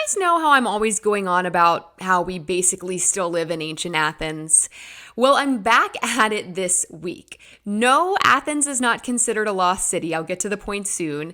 guys know how I'm always going on about how we basically still live in ancient Athens? Well, I'm back at it this week. No, Athens is not considered a lost city. I'll get to the point soon.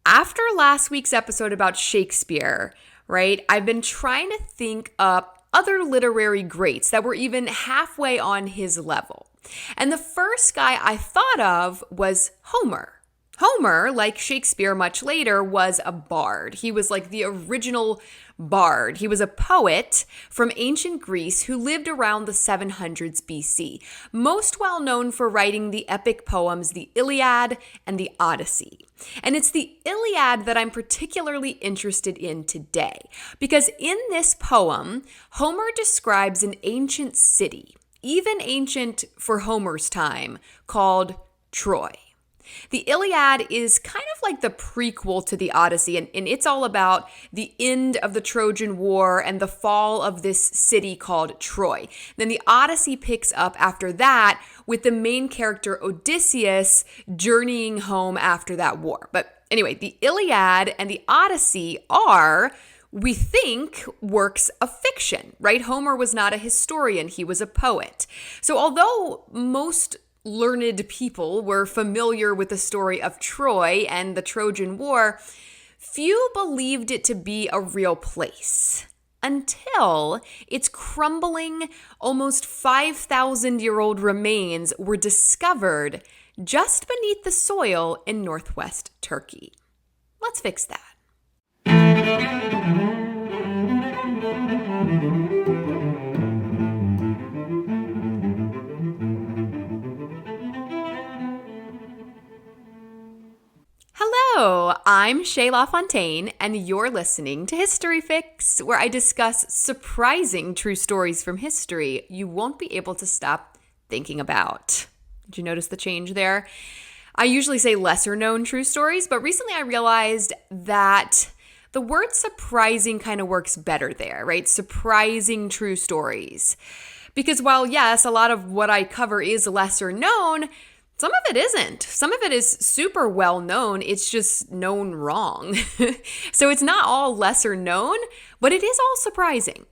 After last week's episode about Shakespeare, right, I've been trying to think up other literary greats that were even halfway on his level. And the first guy I thought of was Homer. Homer, like Shakespeare much later, was a bard. He was like the original bard. He was a poet from ancient Greece who lived around the 700s BC, most well known for writing the epic poems the Iliad and the Odyssey. And it's the Iliad that I'm particularly interested in today, because in this poem, Homer describes an ancient city, even ancient for Homer's time, called Troy. The Iliad is kind of like the prequel to the Odyssey, and it's all about the end of the Trojan War and the fall of this city called Troy. Then the Odyssey picks up after that with the main character Odysseus journeying home after that war. But anyway, the Iliad and the Odyssey are, we think, works of fiction, right? Homer was not a historian, he was a poet. So although most learned people were familiar with the story of Troy and the Trojan War, few believed it to be a real place until its crumbling, almost 5,000-year-old remains were discovered just beneath the soil in northwest Turkey. Let's fix that. Hello, I'm Shay LaFountaine, and you're listening to History Fix, where I discuss surprising true stories from history you won't be able to stop thinking about. Did you notice the change there? I usually say lesser known true stories, but recently I realized that the word surprising kind of works better there, right? Surprising true stories. Because while, yes, a lot of what I cover is lesser known, some of it isn't. Some of it is super well known. It's just known wrong. So it's not all lesser known, but it is all surprising.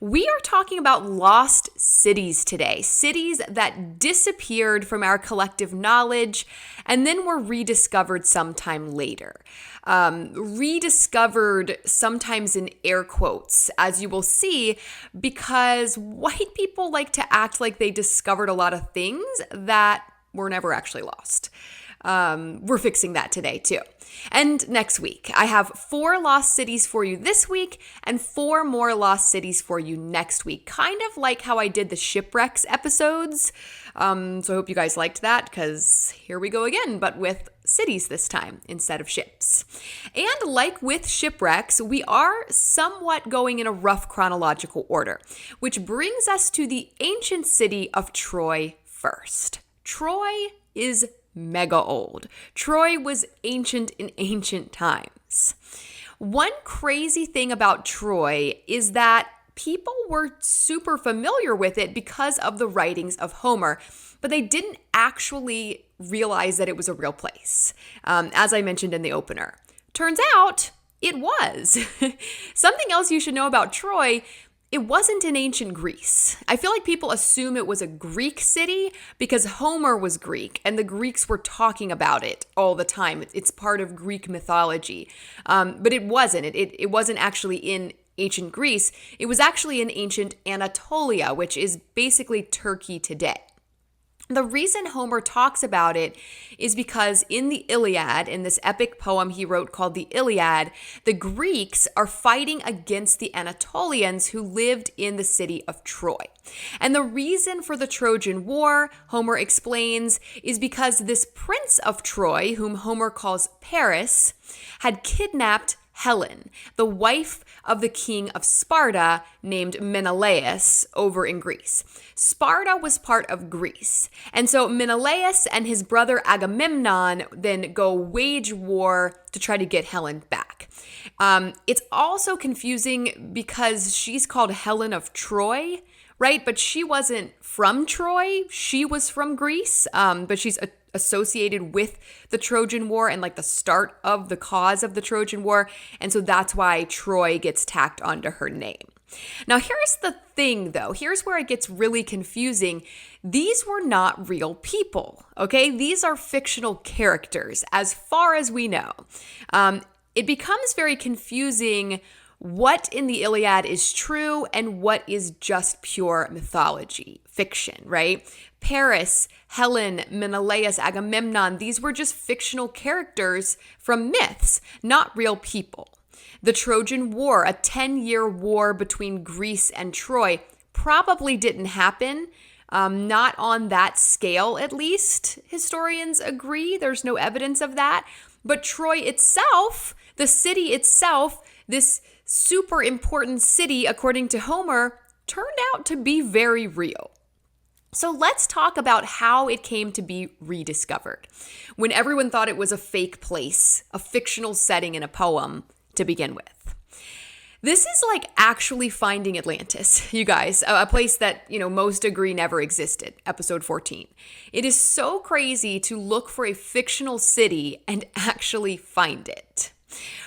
We are talking about lost cities today, cities that disappeared from our collective knowledge and then were rediscovered sometime later. Rediscovered sometimes in air quotes, as you will see, because white people like to act like they discovered a lot of things that were never actually lost. We're fixing that today too. And next week, I have 4 lost cities for you this week and 4 more lost cities for you next week. Kind of like how I did the shipwrecks episodes. So I hope you guys liked that, because here we go again, but with cities this time instead of ships. And like with shipwrecks, we are somewhat going in a rough chronological order, which brings us to the ancient city of Troy first. Troy is mega old. Troy was ancient in ancient times. One crazy thing about Troy is that people were super familiar with it because of the writings of Homer, but they didn't actually realize that it was a real place, as I mentioned in the opener. Turns out it was. Something else you should know about Troy: it wasn't in ancient Greece. I feel like people assume it was a Greek city because Homer was Greek and the Greeks were talking about it all the time. It's part of Greek mythology. But it wasn't. It wasn't actually in ancient Greece. It was actually in ancient Anatolia, which is basically Turkey today. The reason Homer talks about it is because in the Iliad, in this epic poem he wrote called the Iliad, the Greeks are fighting against the Anatolians who lived in the city of Troy. And the reason for the Trojan War, Homer explains, is because this prince of Troy, whom Homer calls Paris, had kidnapped Helen, the wife of the king of Sparta named Menelaus over in Greece. Sparta was part of Greece. And so Menelaus and his brother Agamemnon then go wage war to try to get Helen back. It's also confusing because she's called Helen of Troy right? But she wasn't from Troy. She was from Greece, but she's associated with the Trojan War and like the start of the cause of the Trojan War. And so that's why Troy gets tacked onto her name. Now, here's the thing, though. Here's where it gets really confusing. These were not real people, okay? These are fictional characters, as far as we know. It becomes very confusing what in the Iliad is true and what is just pure mythology, fiction, right? Paris, Helen, Menelaus, Agamemnon, these were just fictional characters from myths, not real people. The Trojan War, a 10-year war between Greece and Troy, probably didn't happen, not on that scale at least, historians agree. There's no evidence of that. But Troy itself, the city itself, this super important city, according to Homer, turned out to be very real. So let's talk about how it came to be rediscovered, when everyone thought it was a fake place, a fictional setting in a poem to begin with. This is like actually finding Atlantis, you guys, a place that, most agree never existed, episode 14. It is so crazy to look for a fictional city and actually find it.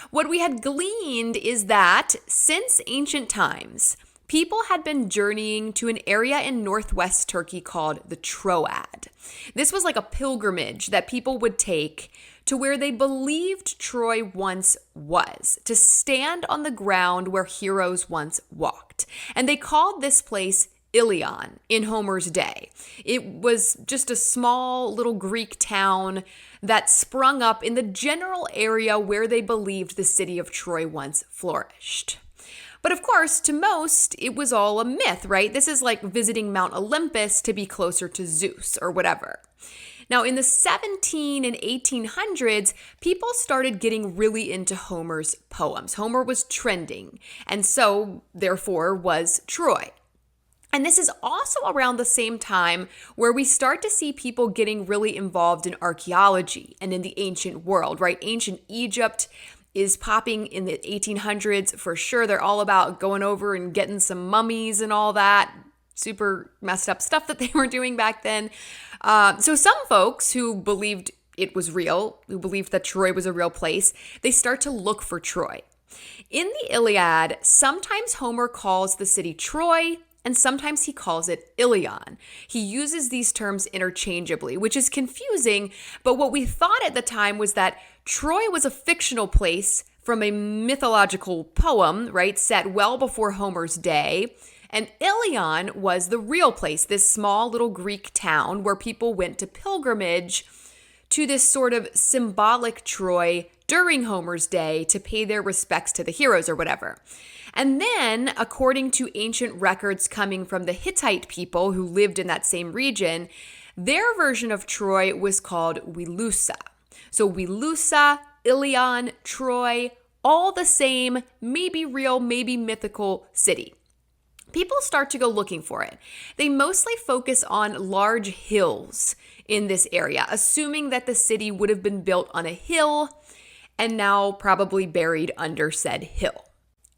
What we had gleaned is that since ancient times, people had been journeying to an area in northwest Turkey called the Troad. This was like a pilgrimage that people would take to where they believed Troy once was, to stand on the ground where heroes once walked. And they called this place Ilion in Homer's day. It was just a small little Greek town that sprung up in the general area where they believed the city of Troy once flourished. But of course, to most, it was all a myth, right? This is like visiting Mount Olympus to be closer to Zeus or whatever. Now, in the 17 and 1800s, people started getting really into Homer's poems. Homer was trending, and so, therefore, was Troy. And this is also around the same time where we start to see people getting really involved in archaeology and in the ancient world, right? Ancient Egypt is popping in the 1800s for sure. They're all about going over and getting some mummies and all that super messed up stuff that they were doing back then. So some folks who believed it was real, who believed that Troy was a real place, they start to look for Troy. In the Iliad, sometimes Homer calls the city Troy, and sometimes he calls it Ilion. He uses these terms interchangeably, which is confusing, but what we thought at the time was that Troy was a fictional place from a mythological poem, right, set well before Homer's day, and Ilion was the real place, this small little Greek town where people went to pilgrimage to this sort of symbolic Troy during Homer's day to pay their respects to the heroes or whatever. And then, according to ancient records coming from the Hittite people who lived in that same region, their version of Troy was called Wilusa. So Wilusa, Ilion, Troy, all the same, maybe real, maybe mythical city. People start to go looking for it. They mostly focus on large hills in this area, assuming that the city would have been built on a hill and now probably buried under said hill.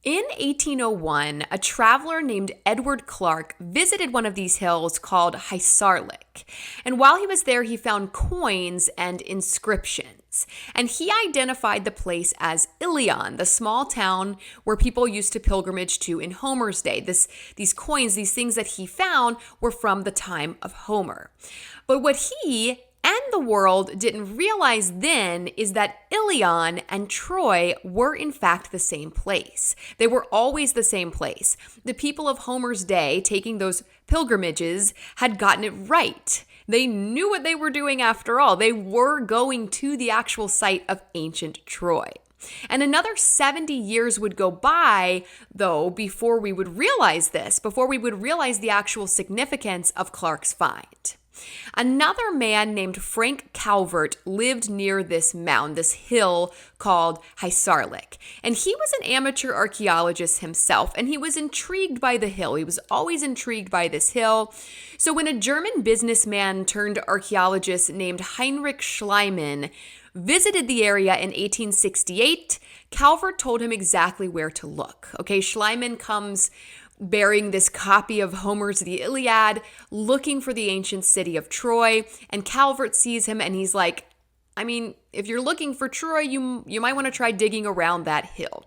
In 1801, a traveler named Edward Clark visited one of these hills called Hyssarlik. And while he was there, he found coins and inscriptions. And he identified the place as Ilion, the small town where people used to pilgrimage to in Homer's day. These coins, these things that he found were from the time of Homer. But what he and the world didn't realize then is that Ilion and Troy were in fact the same place. They were always the same place. The people of Homer's day taking those pilgrimages had gotten it right. They knew what they were doing after all. They were going to the actual site of ancient Troy. And another 70 years would go by, though, before we would realize this, before we would realize the actual significance of Clark's find. Another man named Frank Calvert lived near this mound, this hill called Hyssarlik. And he was an amateur archaeologist himself, and he was intrigued by the hill. He was always intrigued by this hill. So when a German businessman turned archaeologist named Heinrich Schliemann visited the area in 1868, Calvert told him exactly where to look. Okay, Schliemann comes bearing this copy of Homer's The Iliad, looking for the ancient city of Troy. And Calvert sees him and he's like, I mean, if you're looking for Troy, you might want to try digging around that hill.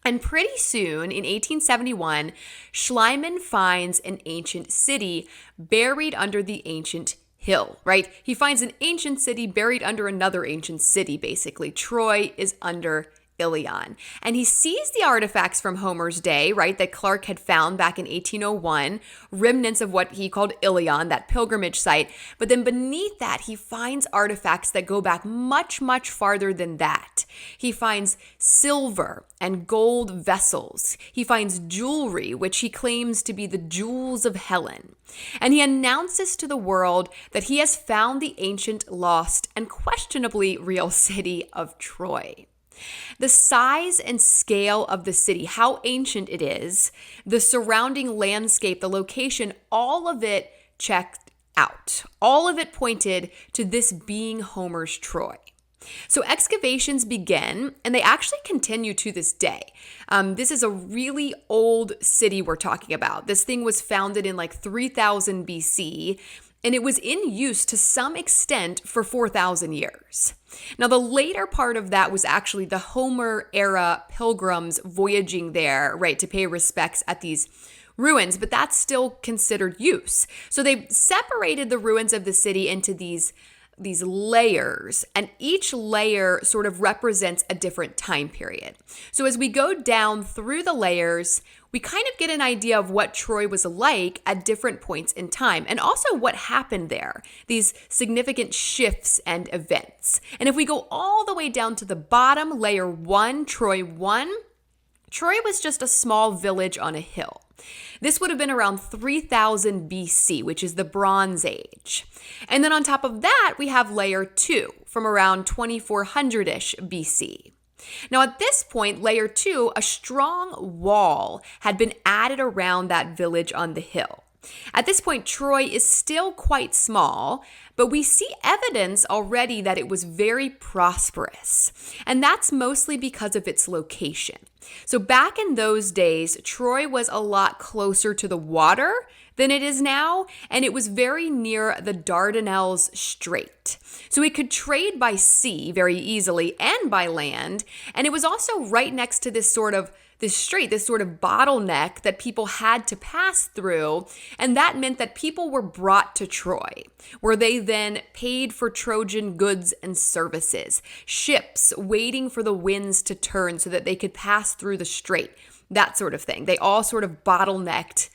And pretty soon, in 1871, Schliemann finds an ancient city buried under the ancient hill, right? He finds an ancient city buried under another ancient city, basically. Troy is under Ilion. And he sees the artifacts from Homer's day, right, that Clark had found back in 1801, remnants of what he called Ilion, that pilgrimage site. But then beneath that, he finds artifacts that go back much, much farther than that. He finds silver and gold vessels. He finds jewelry, which he claims to be the jewels of Helen. And he announces to the world that he has found the ancient, lost, and questionably real city of Troy. The size and scale of the city, how ancient it is, the surrounding landscape, the location, all of it checked out. All of it pointed to this being Homer's Troy. So excavations begin, and they actually continue to this day. This is a really old city we're talking about. This thing was founded in like 3000 BC, and it was in use to some extent for 4,000 years. Now, the later part of that was actually the Homer era pilgrims voyaging there, right, to pay respects at these ruins, but that's still considered use. So they separated the ruins of the city into these layers, and each layer sort of represents a different time period. So as we go down through the layers, we kind of get an idea of what Troy was like at different points in time, and also what happened there, these significant shifts and events. And if we go all the way down to the bottom, layer 1, Troy 1, Troy was just a small village on a hill. This would have been around 3000 BC, which is the Bronze Age. And then on top of that, we have layer 2 from around 2400-ish BC. Now at this point, layer 2, a strong wall had been added around that village on the hill. At this point, Troy is still quite small, but we see evidence already that it was very prosperous. And that's mostly because of its location. So back in those days, Troy was a lot closer to the water than it is now, and it was very near the Dardanelles Strait. So it could trade by sea very easily and by land, and it was also right next to this sort of bottleneck that people had to pass through, and that meant that people were brought to Troy, where they then paid for Trojan goods and services, ships waiting for the winds to turn so that they could pass through the strait, that sort of thing. They all sort of bottlenecked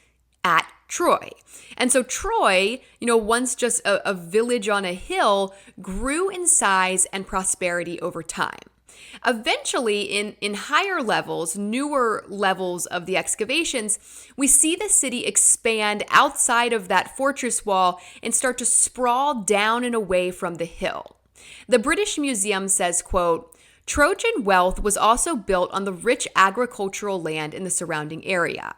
at Troy. And so Troy, once just a village on a hill, grew in size and prosperity over time. Eventually, in higher levels, newer levels of the excavations, we see the city expand outside of that fortress wall and start to sprawl down and away from the hill. The British Museum says, quote, Trojan wealth was also built on the rich agricultural land in the surrounding area.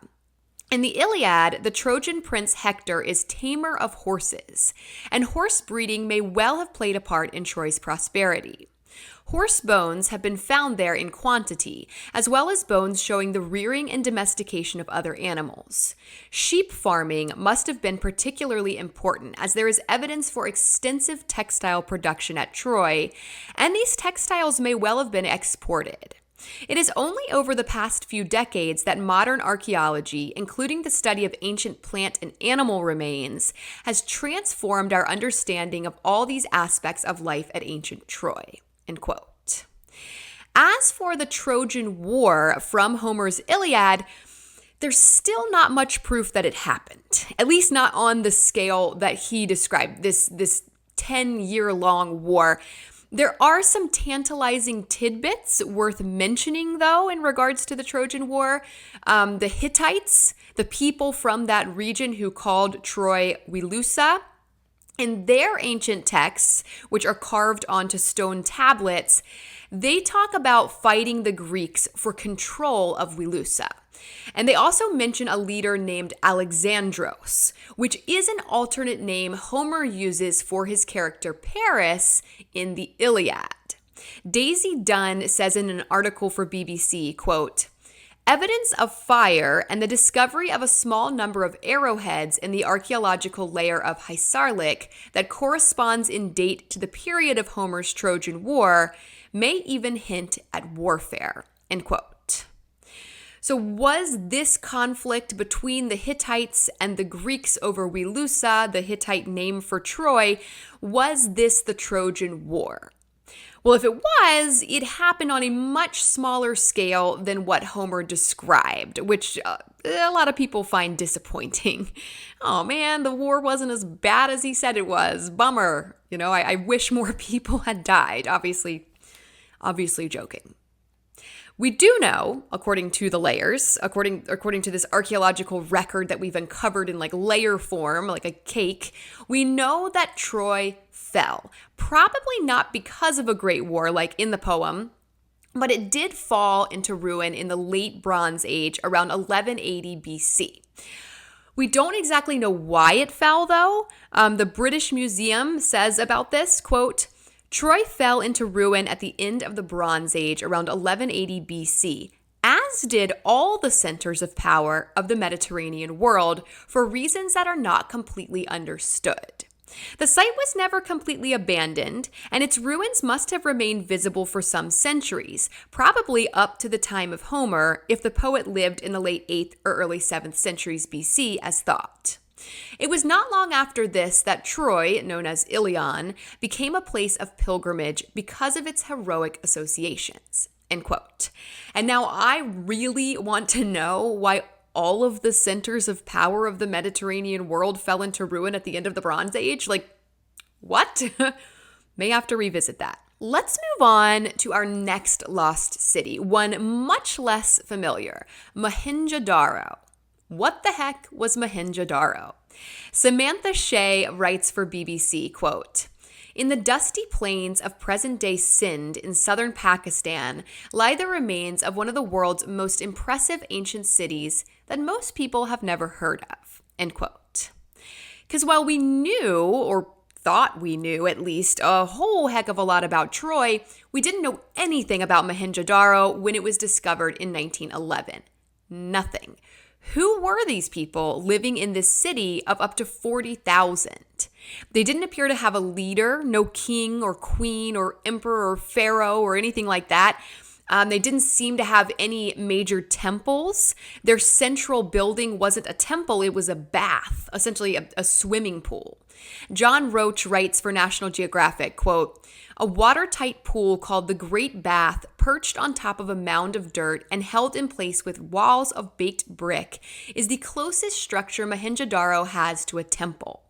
In the Iliad, the Trojan prince Hector is tamer of horses, and horse breeding may well have played a part in Troy's prosperity. Horse bones have been found there in quantity, as well as bones showing the rearing and domestication of other animals. Sheep farming must have been particularly important, as there is evidence for extensive textile production at Troy, and these textiles may well have been exported. It is only over the past few decades that modern archaeology, including the study of ancient plant and animal remains, has transformed our understanding of all these aspects of life at ancient Troy. End quote. As for the Trojan War from Homer's Iliad, there's still not much proof that it happened, at least not on the scale that he described, this 10-year-long war. There are some tantalizing tidbits worth mentioning, though, in regards to the Trojan War. The Hittites, the people from that region who called Troy Wilusa, in their ancient texts, which are carved onto stone tablets, they talk about fighting the Greeks for control of Wilusa. And they also mention a leader named Alexandros, which is an alternate name Homer uses for his character Paris in the Iliad. Daisy Dunn says in an article for BBC, quote, evidence of fire and the discovery of a small number of arrowheads in the archaeological layer of Hisarlik that corresponds in date to the period of Homer's Trojan War may even hint at warfare, end quote. So was this conflict between the Hittites and the Greeks over Wilusa, the Hittite name for Troy, was this the Trojan War? Well, if it was, it happened on a much smaller scale than what Homer described, which a lot of people find disappointing. Oh man, the war wasn't as bad as he said it was. Bummer. I wish more people had died. Obviously joking. We do know, according to the layers, according to this archaeological record that we've uncovered in layer form, like a cake, we know that Troy fell. Probably not because of a great war like in the poem, but it did fall into ruin in the late Bronze Age around 1180 BC. We don't exactly know why it fell, though. The British Museum says about this, quote, Troy fell into ruin at the end of the Bronze Age around 1180 BC, as did all the centers of power of the Mediterranean world for reasons that are not completely understood. The site was never completely abandoned, and its ruins must have remained visible for some centuries, probably up to the time of Homer, if the poet lived in the late 8th or early 7th centuries BC as thought. It was not long after this that Troy, known as Ilion, became a place of pilgrimage because of its heroic associations, end quote. And now I really want to know why all of the centers of power of the Mediterranean world fell into ruin at the end of the Bronze Age. What? May have to revisit that. Let's move on to our next lost city, one much less familiar, Mohenjo Daro. What the heck was Mohenjo Daro? Samantha Shea writes for BBC, quote, in the dusty plains of present-day Sindh in southern Pakistan lie the remains of one of the world's most impressive ancient cities that most people have never heard of, end quote. Because while we knew, or thought we knew at least, a whole heck of a lot about Troy, we didn't know anything about Mohenjo Daro when it was discovered in 1911. Nothing. Who were these people living in this city of up to 40,000? They didn't appear to have a leader, no king or queen or emperor or pharaoh or anything like that. They didn't seem to have any major temples. Their central building wasn't a temple, it was a bath, essentially a swimming pool. John Roach writes for National Geographic, quote, a watertight pool called the Great Bath, perched on top of a mound of dirt and held in place with walls of baked brick, is the closest structure Mohenjo Daro has to a temple.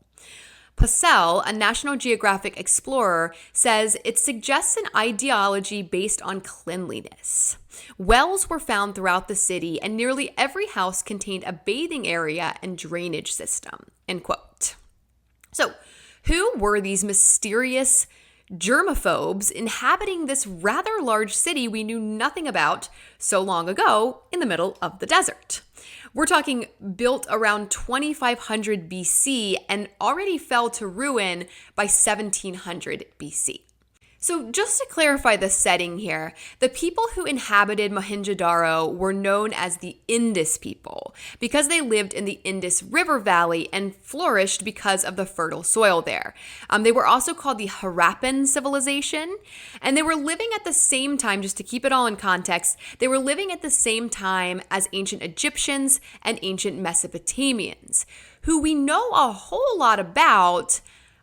Pacelle, a National Geographic explorer, says it suggests an ideology based on cleanliness. Wells were found throughout the city, and nearly every house contained a bathing area and drainage system, end quote. So, who were these mysterious germaphobes inhabiting this rather large city we knew nothing about so long ago in the middle of the desert? We're talking built around 2500 BC and already fell to ruin by 1700 BC. So just to clarify the setting here, the people who inhabited Mohenjo Daro were known as the Indus people because they lived in the Indus River Valley and flourished because of the fertile soil there. They were also called the Harappan civilization, and they were living at the same time, just to keep it all in context, they were living at the same time as ancient Egyptians and ancient Mesopotamians, who we know a whole lot about.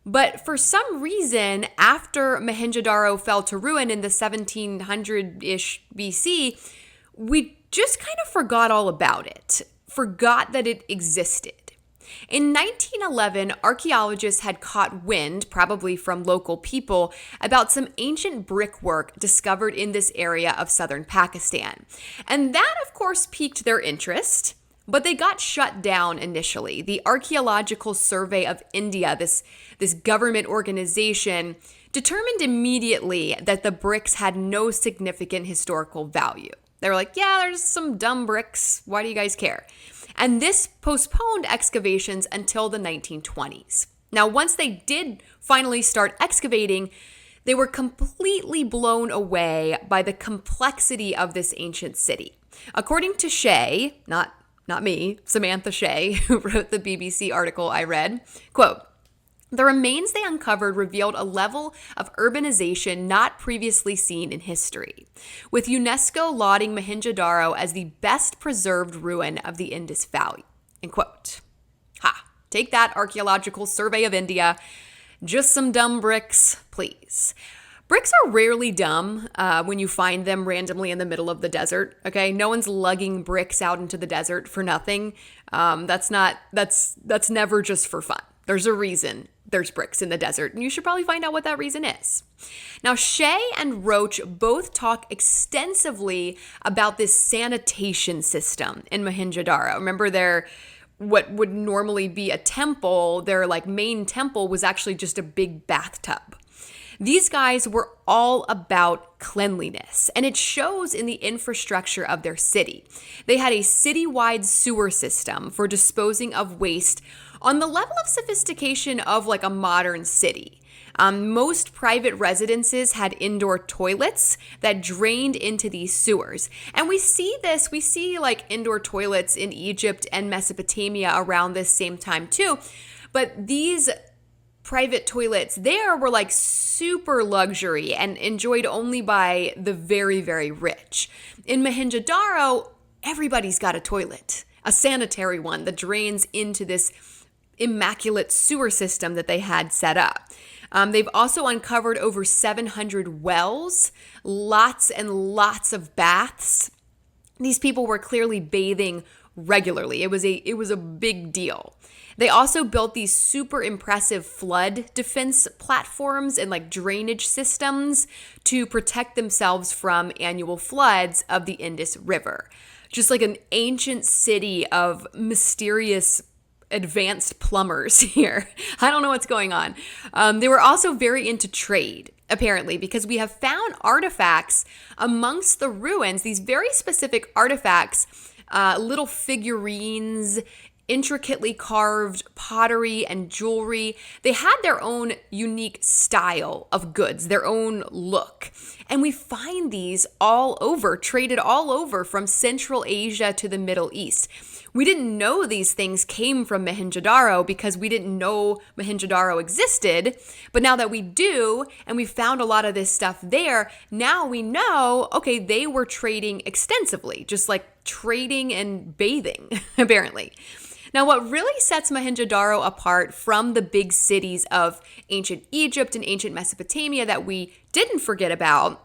But for some reason, after Mohenjo Daro fell to ruin in the 1700-ish BC, we just kind of forgot all about it, forgot that it existed. In 1911, archaeologists had caught wind, probably from local people, about some ancient brickwork discovered in this area of southern Pakistan. And that, of course, piqued their interest. But they got shut down initially. The Archaeological Survey of India, this government organization, determined immediately that the bricks had no significant historical value. They were like, yeah, there's some dumb bricks. Why do you guys care? And this postponed excavations until the 1920s. Now, once they did finally start excavating, they were completely blown away by the complexity of this ancient city. According to Shea, not me, Samantha Shea, who wrote the BBC article I read, quote, "The remains they uncovered revealed a level of urbanization not previously seen in history, with UNESCO lauding Mohenjo Daro as the best preserved ruin of the Indus Valley." End quote. Ha! Take that, Archaeological Survey of India. Just some dumb bricks, please. Bricks are rarely dumb when you find them randomly in the middle of the desert, okay? No one's lugging bricks out into the desert for nothing. That's never just for fun. There's a reason there's bricks in the desert, and you should probably find out what that reason is. Now, Shea and Roach both talk extensively about this sanitation system in Mohenjo Daro. Remember, what would normally be a temple, their like main temple was actually just a big bathtub. These guys were all about cleanliness, and it shows in the infrastructure of their city. They had a citywide sewer system for disposing of waste on the level of sophistication of like a modern city. Most private residences had indoor toilets that drained into these sewers. And we see like indoor toilets in Egypt and Mesopotamia around this same time too. But these private toilets there were like super luxury and enjoyed only by the very, very rich. In Mohenjo Daro, everybody's got a toilet, a sanitary one that drains into this immaculate sewer system that they had set up. They've also uncovered over 700 wells, lots and lots of baths. These people were clearly bathing regularly. It was a big deal. They also built these super impressive flood defense platforms and like drainage systems to protect themselves from annual floods of the Indus River. Just like an ancient city of mysterious advanced plumbers here. I don't know what's going on. They were also very into trade, apparently, because we have found artifacts amongst the ruins, these very specific artifacts, little figurines, intricately carved pottery and jewelry. They had their own unique style of goods, their own look. And we find these all over, traded all over from Central Asia to the Middle East. We didn't know these things came from Mohenjo Daro because we didn't know Mohenjo Daro existed. But now that we do, and we found a lot of this stuff there, now we know, okay, they were trading extensively, just like trading and bathing, apparently. Now, what really sets Mohenjo Daro apart from the big cities of ancient Egypt and ancient Mesopotamia that we didn't forget about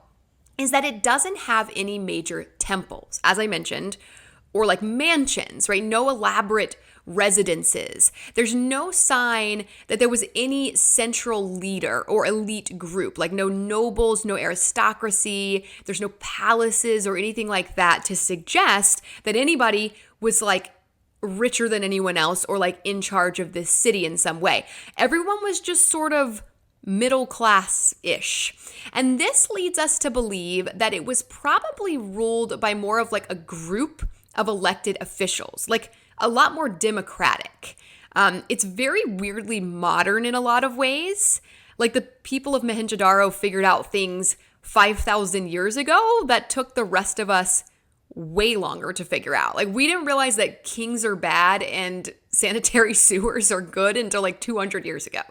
is that it doesn't have any major temples, as I mentioned, or like mansions, right? No elaborate residences. There's no sign that there was any central leader or elite group, like no nobles, no aristocracy. There's no palaces or anything like that to suggest that anybody was like richer than anyone else or like in charge of this city in some way. Everyone was just sort of middle class-ish. And this leads us to believe that it was probably ruled by more of like a group of elected officials, like a lot more democratic. It's very weirdly modern in a lot of ways. Like the people of Mohenjo Daro figured out things 5,000 years ago that took the rest of us way longer to figure out. Like we didn't realize that kings are bad and sanitary sewers are good until like 200 years ago.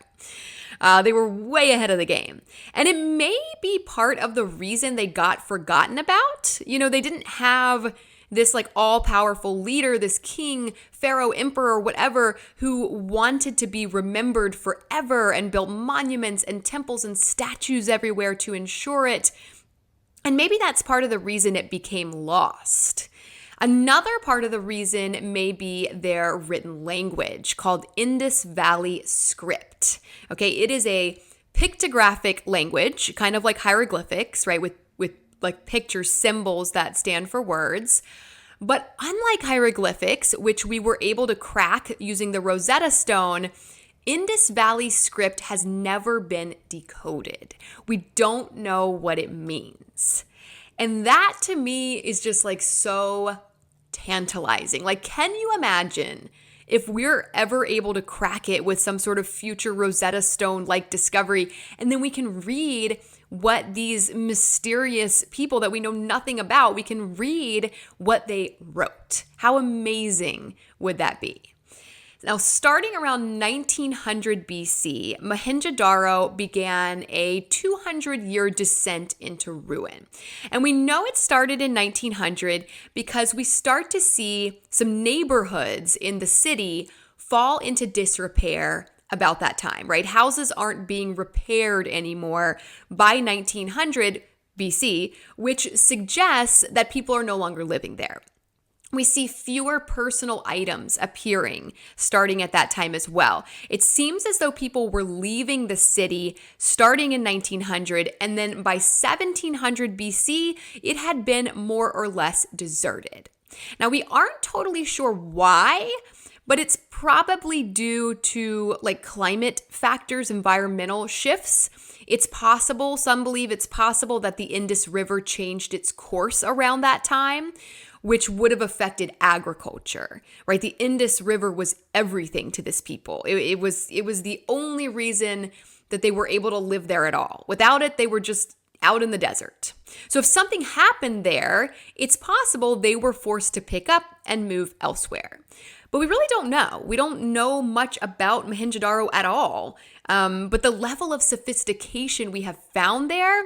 They were way ahead of the game. And it may be part of the reason they got forgotten about. You know, they didn't have this like all-powerful leader, this king, pharaoh, emperor, whatever, who wanted to be remembered forever and built monuments and temples and statues everywhere to ensure it. And maybe that's part of the reason it became lost. Another part of the reason may be their written language called Indus Valley script. Okay, it is a pictographic language, kind of like hieroglyphics, right? With like picture symbols that stand for words. But unlike hieroglyphics, which we were able to crack using the Rosetta Stone, Indus Valley script has never been decoded. We don't know what it means. And that to me is just like so tantalizing. Like, can you imagine if we're ever able to crack it with some sort of future Rosetta Stone like discovery, and then we can read what these mysterious people that we know nothing about, we can read what they wrote. How amazing would that be? Now, starting around 1900 BC, Mohenjo Daro began a 200-year descent into ruin. And we know it started in 1900 because we start to see some neighborhoods in the city fall into disrepair about that time, right? Houses aren't being repaired anymore by 1900 BC, which suggests that people are no longer living there. We see fewer personal items appearing starting at that time as well. It seems as though people were leaving the city starting in 1900, and then by 1700 BC, it had been more or less deserted. Now, we aren't totally sure why, but it's probably due to climate factors, environmental shifts. It's possible, some believe it's possible that the Indus River changed its course around that time, which would have affected agriculture, right? The Indus River was everything to this people. It was the only reason that they were able to live there at all. Without it, they were just out in the desert. So if something happened there, it's possible they were forced to pick up and move elsewhere. But we really don't know. We don't know much about Mohenjo Daro at all. But the level of sophistication we have found there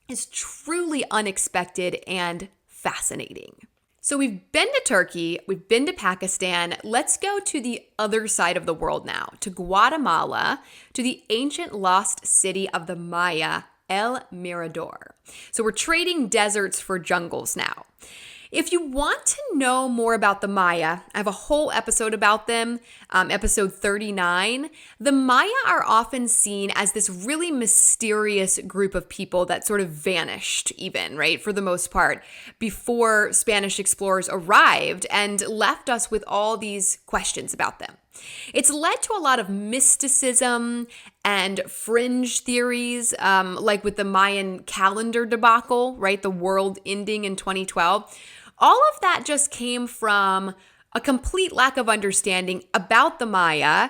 is truly unexpected and fascinating. So we've been to Turkey, we've been to Pakistan. Let's go to the other side of the world now, to Guatemala, to the ancient lost city of the Maya, El Mirador. So we're trading deserts for jungles now. If you want to know more about the Maya, I have a whole episode about them, episode 39. The Maya are often seen as this really mysterious group of people that sort of vanished even, right, for the most part, before Spanish explorers arrived and left us with all these questions about them. It's led to a lot of mysticism and fringe theories, like with the Mayan calendar debacle, right, the world ending in 2012. All of that just came from a complete lack of understanding about the Maya,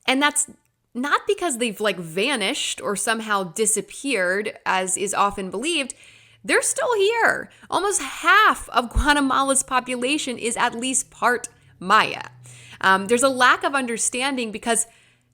and that's not because they've vanished or somehow disappeared, as is often believed. They're still here. Almost half of Guatemala's population is at least part Maya. There's a lack of understanding because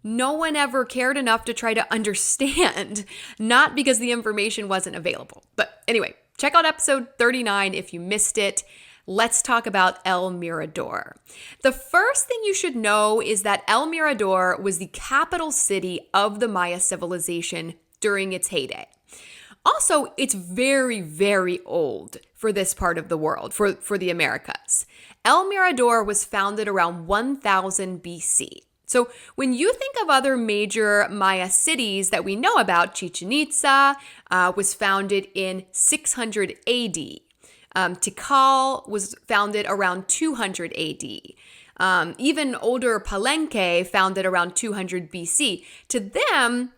no one ever cared enough to try to understand, not because the information wasn't available. But anyway, check out episode 39 if you missed it. Let's talk about El Mirador. The first thing you should know is that El Mirador was the capital city of the Maya civilization during its heyday. Also, it's very, very old for this part of the world, for the Americas. El Mirador was founded around 1000 BC. So when you think of other major Maya cities that we know about, Chichen Itza was founded in 600 AD. Tikal was founded around 200 AD. Even older Palenque, founded around 200 BC. To them,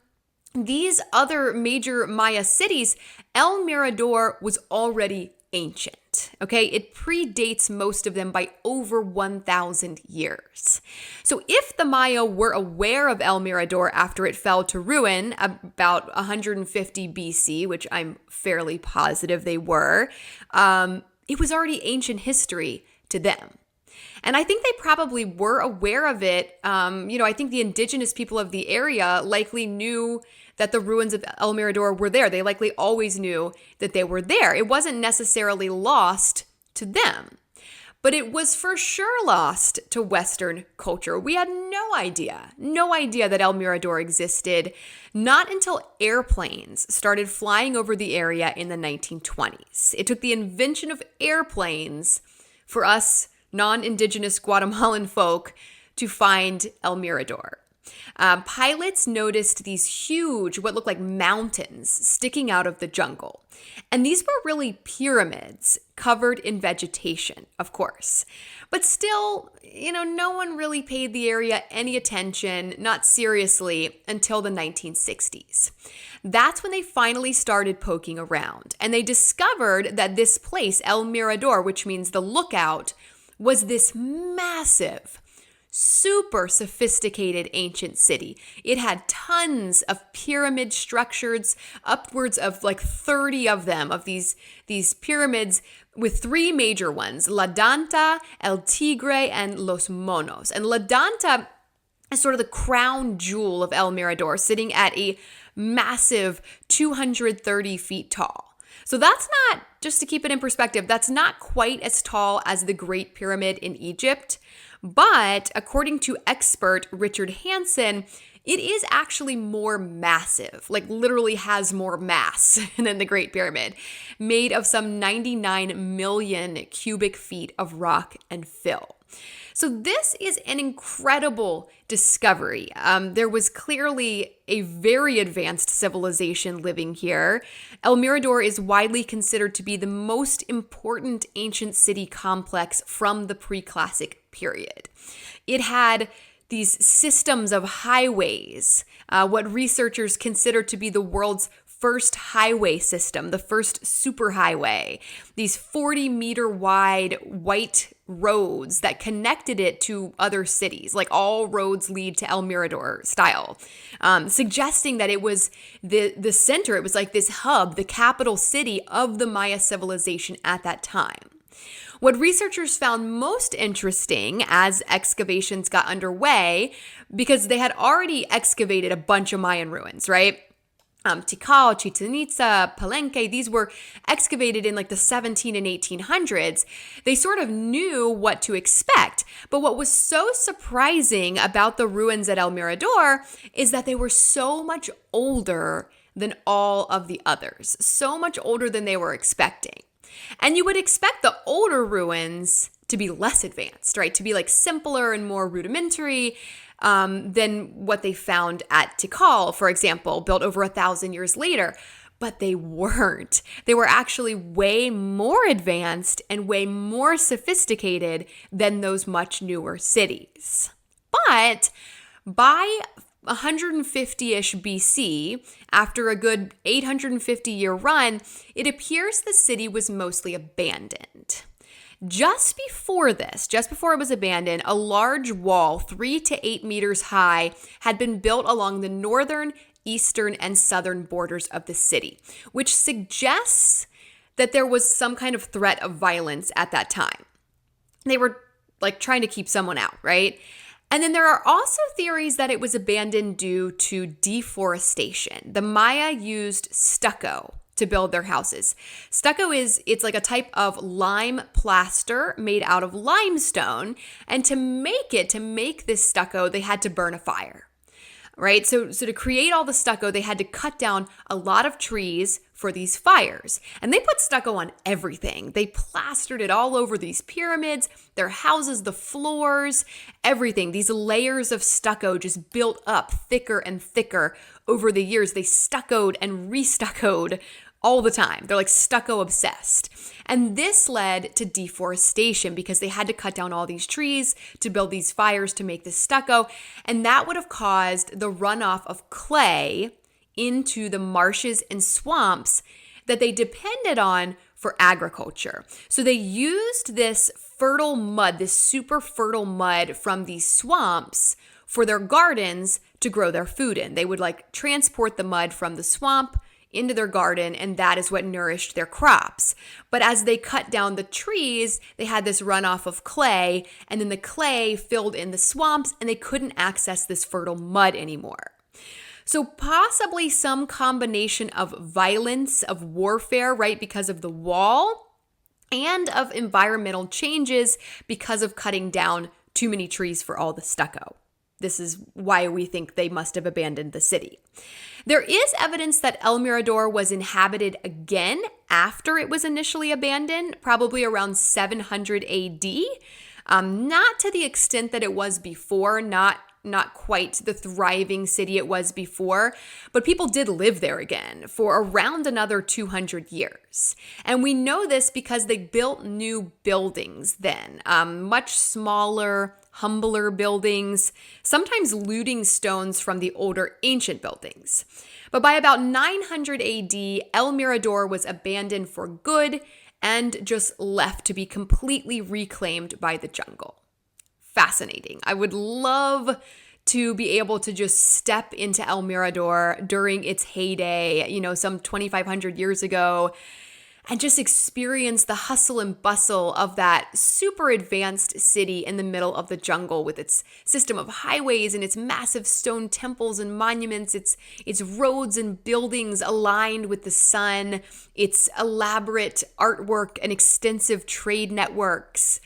these other major Maya cities, El Mirador was already ancient, okay? It predates most of them by over 1,000 years. So if the Maya were aware of El Mirador after it fell to ruin about 150 BC, which I'm fairly positive they were, it was already ancient history to them. And I think they probably were aware of it. I think the indigenous people of the area likely knew that the ruins of El Mirador were there. They likely always knew that they were there. It wasn't necessarily lost to them, but it was for sure lost to Western culture. We had no idea that El Mirador existed, not until airplanes started flying over the area in the 1920s. It took the invention of airplanes for us non-indigenous Guatemalan folk to find El Mirador. Pilots noticed these huge, what looked like mountains sticking out of the jungle. And these were really pyramids covered in vegetation, of course. But still, no one really paid the area any attention, not seriously, until the 1960s. That's when they finally started poking around. And they discovered that this place, El Mirador, which means the lookout, was this massive, super sophisticated ancient city. It had tons of pyramid structures, upwards of like 30 of them, of these pyramids, with three major ones: La Danta, El Tigre, and Los Monos. And La Danta is sort of the crown jewel of El Mirador, sitting at a massive 230 feet tall. So that's not, just to keep it in perspective, that's not quite as tall as the Great Pyramid in Egypt. But according to expert Richard Hansen, it is actually more massive, like literally has more mass than the Great Pyramid, made of some 99 million cubic feet of rock and fill. So this is an incredible discovery. There was clearly a very advanced civilization living here. El Mirador is widely considered to be the most important ancient city complex from the pre-classic period. It had these systems of highways, what researchers consider to be the world's first highway system, the first superhighway, these 40-meter wide white roads that connected it to other cities, like all roads lead to El Mirador style, suggesting that it was the center, it was like this hub, the capital city of the Maya civilization at that time. What researchers found most interesting as excavations got underway, because they had already excavated a bunch of Mayan ruins, right? Tikal, Chichen Itza, Palenque, these were excavated in like the 17 and 1800s. They sort of knew what to expect. But what was so surprising about the ruins at El Mirador is that they were so much older than all of the others, so much older than they were expecting. And you would expect the older ruins to be less advanced, right? To be like simpler and more rudimentary than what they found at Tikal, for example, built over 1,000 years later. But they weren't. They were actually way more advanced and way more sophisticated than those much newer cities. But by 150-ish BC, after a good 850-year run, it appears the city was mostly abandoned. Just before it was abandoned, a large wall, 3 to 8 meters high, had been built along the northern, eastern, and southern borders of the city, which suggests that there was some kind of threat of violence at that time. They were like trying to keep someone out, right? And then there are also theories that it was abandoned due to deforestation. The Maya used stucco to build their houses. Stucco it's like a type of lime plaster made out of limestone. And to make this stucco, they had to burn a fire, right? So to create all the stucco, they had to cut down a lot of trees for these fires. And they put stucco on everything. They plastered it all over these pyramids, their houses, the floors, everything. These layers of stucco just built up thicker and thicker over the years. They stuccoed and restuccoed all the time. They're like stucco obsessed. And this led to deforestation because they had to cut down all these trees to build these fires to make this stucco. And that would have caused the runoff of clay into the marshes and swamps that they depended on for agriculture. So they used this fertile mud, this super fertile mud from these swamps for their gardens to grow their food in. They would like transport the mud from the swamp into their garden, and that is what nourished their crops. But as they cut down the trees, they had this runoff of clay, and then the clay filled in the swamps, and they couldn't access this fertile mud anymore. So possibly some combination of violence, of warfare, right, because of the wall, and of environmental changes because of cutting down too many trees for all the stucco. This is why we think they must have abandoned the city. There is evidence that El Mirador was inhabited again after it was initially abandoned, probably around 700 AD. Not to the extent that it was before, not quite the thriving city it was before, but people did live there again for around another 200 years. And we know this because they built new buildings then, much smaller, humbler buildings, sometimes looting stones from the older ancient buildings. But by about 900 AD, El Mirador was abandoned for good and just left to be completely reclaimed by the jungle. fascinating. I would love to be able to just step into El Mirador during its heyday, some 2,500 years ago, and just experience the hustle and bustle of that super advanced city in the middle of the jungle with its system of highways and its massive stone temples and monuments, its roads and buildings aligned with the sun, its elaborate artwork and extensive trade networks.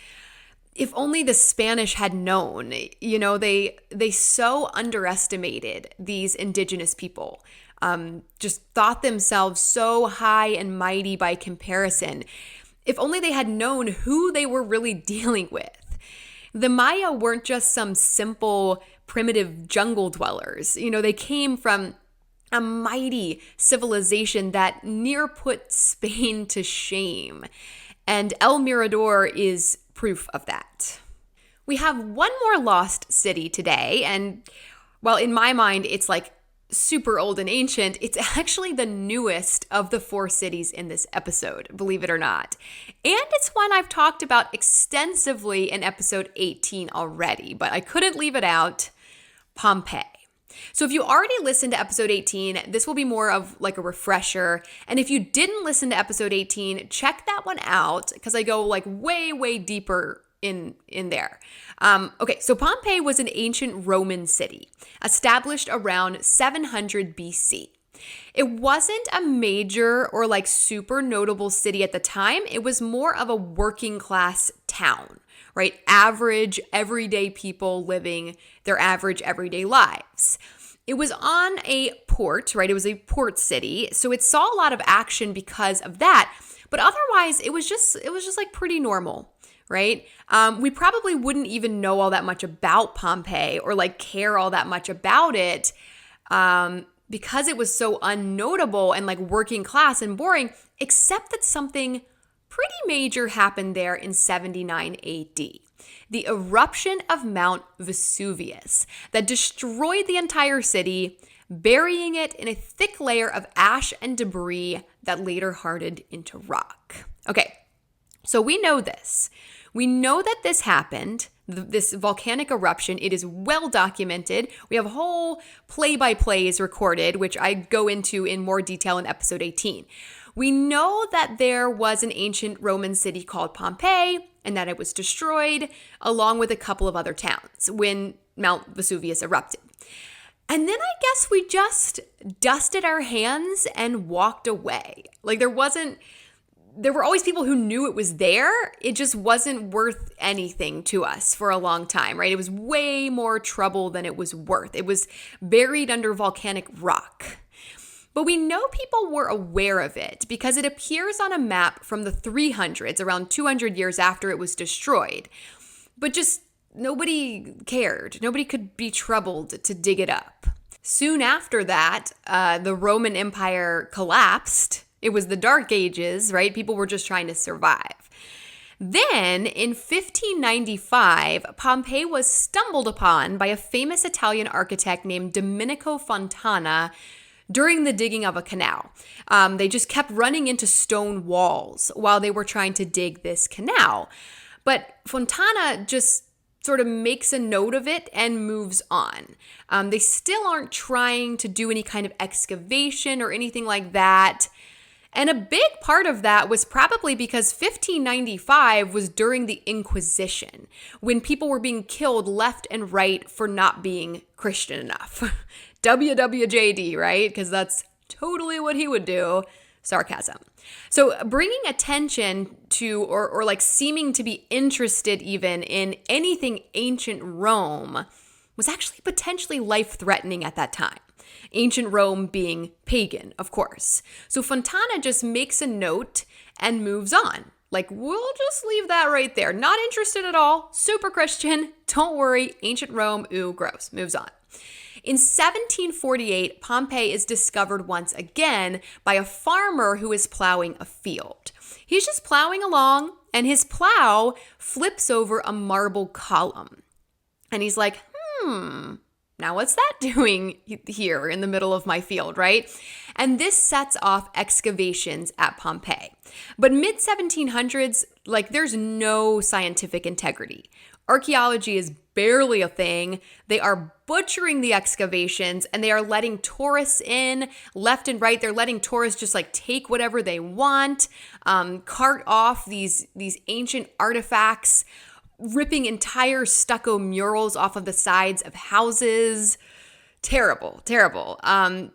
If only the Spanish had known, they so underestimated these indigenous people. Just thought themselves so high and mighty by comparison. If only they had known who they were really dealing with. The Maya weren't just some simple, primitive jungle dwellers. They came from a mighty civilization that near put Spain to shame. And El Mirador is proof of that. We have one more lost city today, and while in my mind it's like super old and ancient, it's actually the newest of the 4 cities in this episode, believe it or not. And it's one I've talked about extensively in episode 18 already, but I couldn't leave it out: Pompeii. So if you already listened to episode 18, this will be more of like a refresher. And if you didn't listen to episode 18, check that one out because I go like way, way deeper in there. Okay, so Pompeii was an ancient Roman city established around 700 BC. It wasn't a major or like super notable city at the time. It was more of a working class town, right? Average, everyday people living their average, everyday lives. It was on a port, right? It was a port city. So it saw a lot of action because of that. But otherwise, it was just like pretty normal, right? We probably wouldn't even know all that much about Pompeii or like care all that much about it because it was so unnotable and like working class and boring, except that something pretty major happened there in 79 AD. The eruption of Mount Vesuvius that destroyed the entire city, burying it in a thick layer of ash and debris that later hardened into rock. Okay, so we know this. We know that this happened, this volcanic eruption. It is well documented. We have whole play-by-plays recorded, which I go into in more detail in episode 18. We know that there was an ancient Roman city called Pompeii and that it was destroyed along with a couple of other towns when Mount Vesuvius erupted. And then I guess we just dusted our hands and walked away. Like there were always people who knew it was there. It just wasn't worth anything to us for a long time, right? It was way more trouble than it was worth. It was buried under volcanic rock. But we know people were aware of it because it appears on a map from the 300s, around 200 years after it was destroyed. But just nobody cared. Nobody could be troubled to dig it up. Soon after that, the Roman Empire collapsed. It was the Dark Ages, right? People were just trying to survive. Then, in 1595, Pompeii was stumbled upon by a famous Italian architect named Domenico Fontana during the digging of a canal. They just kept running into stone walls while they were trying to dig this canal. But Fontana just sort of makes a note of it and moves on. They still aren't trying to do any kind of excavation or anything like that. And a big part of that was probably because 1595 was during the Inquisition, when people were being killed left and right for not being Christian enough. WWJD, right? Because that's totally what he would do. Sarcasm. So bringing attention to, or like seeming to be interested even in anything ancient Rome was actually potentially life-threatening at that time. Ancient Rome being pagan, of course. So Fontana just makes a note and moves on. Like, we'll just leave that right there. Not interested at all. Super Christian. Don't worry. Ancient Rome. Ooh, gross. Moves on. In 1748, Pompeii is discovered once again by a farmer who is plowing a field. He's just plowing along, and his plow flips over a marble column. And he's like, now what's that doing here in the middle of my field, right? And this sets off excavations at Pompeii. But mid-1700s, like there's no scientific integrity Archaeology is barely a thing. They are butchering the excavations and they are letting tourists in left and right. They're letting tourists just like take whatever they want, cart off these ancient artifacts, ripping entire stucco murals off of the sides of houses. Terrible, terrible.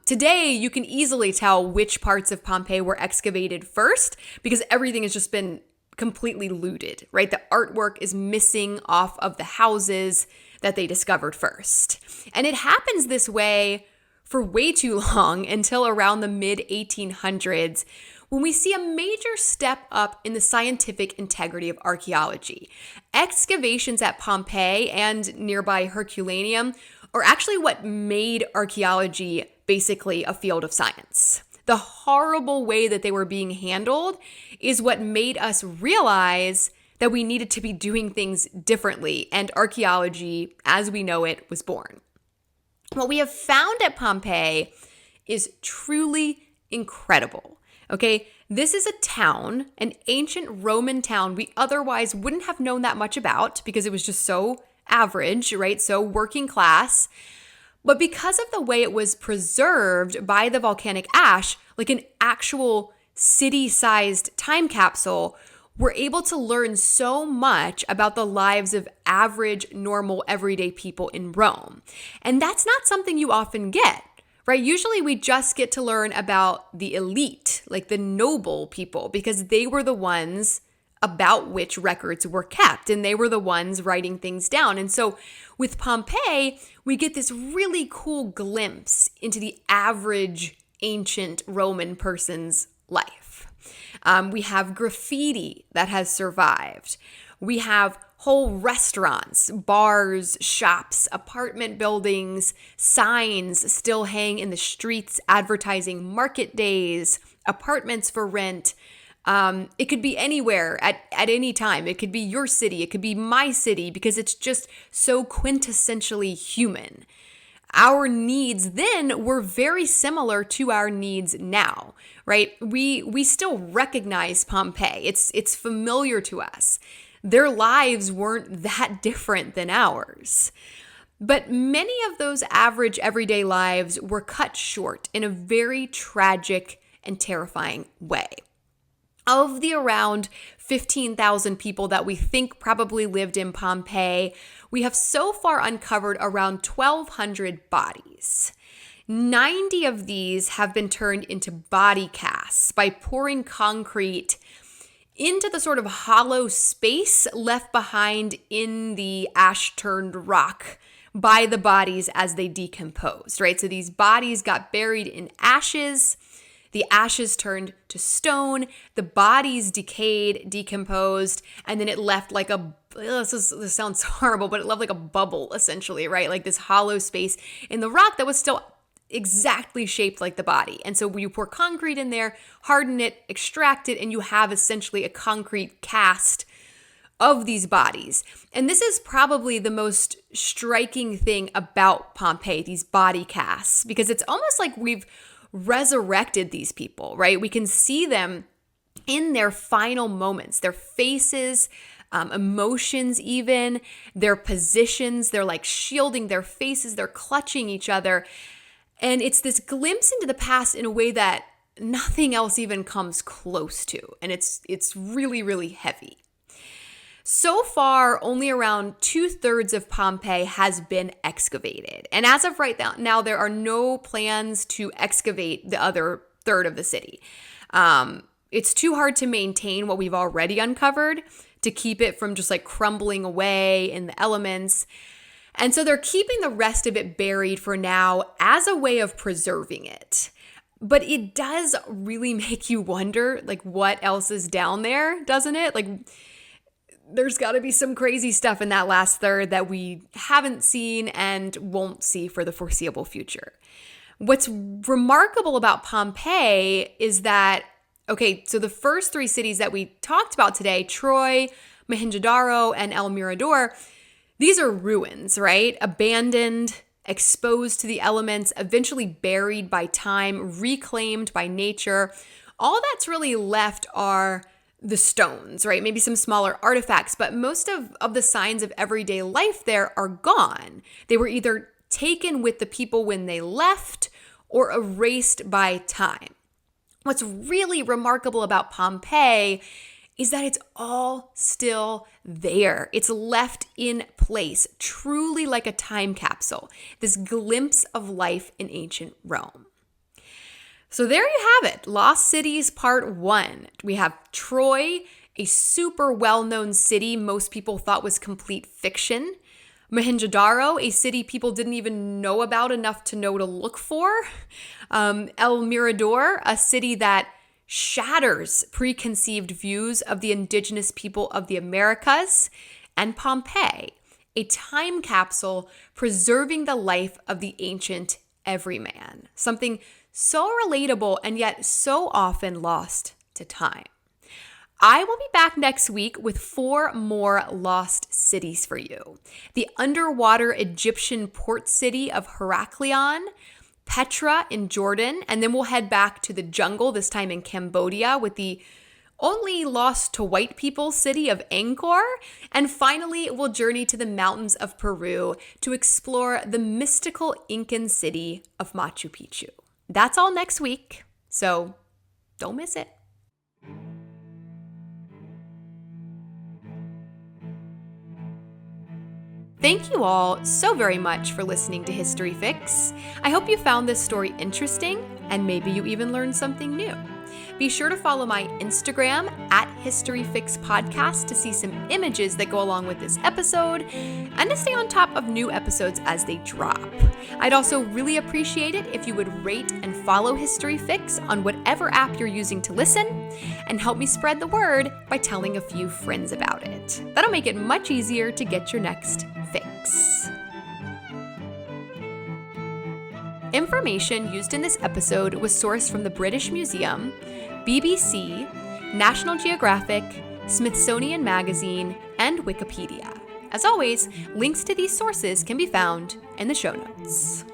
Today, you can easily tell which parts of Pompeii were excavated first because everything has just been completely looted, right? The artwork is missing off of the houses that they discovered first. And it happens this way for way too long until around the mid-1800s, when we see a major step up in the scientific integrity of archaeology. Excavations at Pompeii and nearby Herculaneum are actually what made archaeology basically a field of science. The horrible way that they were being handled is what made us realize that we needed to be doing things differently, and archaeology, as we know it, was born. What we have found at Pompeii is truly incredible. Okay, this is a town, an ancient Roman town we otherwise wouldn't have known that much about because it was just so average, right? So working class. But because of the way it was preserved by the volcanic ash, like an actual city-sized time capsule, we're able to learn so much about the lives of average, normal, everyday people in Rome. And that's not something you often get, right? Usually we just get to learn about the elite, like the noble people, because they were the ones about which records were kept, and they were the ones writing things down. And so with Pompeii, we get this really cool glimpse into the average ancient Roman person's life. We have graffiti that has survived. We have whole restaurants, bars, shops, apartment buildings, signs still hang in the streets advertising market days, apartments for rent. It could be anywhere at any time. It could be your city. It could be my city because it's just so quintessentially human. Our needs then were very similar to our needs now, right? We still recognize Pompeii. It's familiar to us. Their lives weren't that different than ours. But many of those average everyday lives were cut short in a very tragic and terrifying way. Of the around 15,000 people that we think probably lived in Pompeii, we have so far uncovered around 1,200 bodies. 90 of these have been turned into body casts by pouring concrete into the sort of hollow space left behind in the ash-turned rock by the bodies as they decomposed, right? So these bodies got buried in ashes. The ashes turned to stone, the bodies decayed, decomposed, and then it left like this sounds horrible, but it left like a bubble essentially, right? Like this hollow space in the rock that was still exactly shaped like the body. And so you pour concrete in there, harden it, extract it, and you have essentially a concrete cast of these bodies. And this is probably the most striking thing about Pompeii, these body casts, because it's almost like we've resurrected these people, right? We can see them in their final moments, their faces, emotions even, their positions, they're like shielding their faces, they're clutching each other. And it's this glimpse into the past in a way that nothing else even comes close to. And it's really, really heavy. So far, only around 2/3 of Pompeii has been excavated. And as of right now, there are no plans to excavate the other third of the city. It's too hard to maintain what we've already uncovered to keep it from just like crumbling away in the elements. And so they're keeping the rest of it buried for now as a way of preserving it. But it does really make you wonder, like, what else is down there, doesn't it? Like, there's got to be some crazy stuff in that last third that we haven't seen and won't see for the foreseeable future. What's remarkable about Pompeii is that, okay, so the first three cities that we talked about today, Troy, Mohenjo Daro, and El Mirador, these are ruins, right? Abandoned, exposed to the elements, eventually buried by time, reclaimed by nature. All that's really left are the stones, right? Maybe some smaller artifacts, but most of the signs of everyday life there are gone. They were either taken with the people when they left or erased by time. What's really remarkable about Pompeii is that it's all still there. It's left in place, truly like a time capsule, this glimpse of life in ancient Rome. So there you have it, Lost Cities Part 1. We have Troy, a super well-known city most people thought was complete fiction. Mohenjo Daro, a city people didn't even know about enough to know to look for. El Mirador, a city that shatters preconceived views of the indigenous people of the Americas. And Pompeii, a time capsule preserving the life of the ancient everyman. Something so relatable and yet so often lost to time. I will be back next week with 4 more lost cities for you. The underwater Egyptian port city of Heraklion, Petra in Jordan, and then we'll head back to the jungle, this time in Cambodia, with the only lost to white people city of Angkor. And finally, we'll journey to the mountains of Peru to explore the mystical Incan city of Machu Picchu. That's all next week, so don't miss it. Thank you all so very much for listening to History Fix. I hope you found this story interesting and maybe you even learned something new. Be sure to follow my Instagram at History Fix Podcast to see some images that go along with this episode and to stay on top of new episodes as they drop. I'd also really appreciate it if you would rate and follow History Fix on whatever app you're using to listen and help me spread the word by telling a few friends about it. That'll make it much easier to get your next fix. Information used in this episode was sourced from the British Museum, BBC, National Geographic, Smithsonian Magazine, and Wikipedia. As always, links to these sources can be found in the show notes.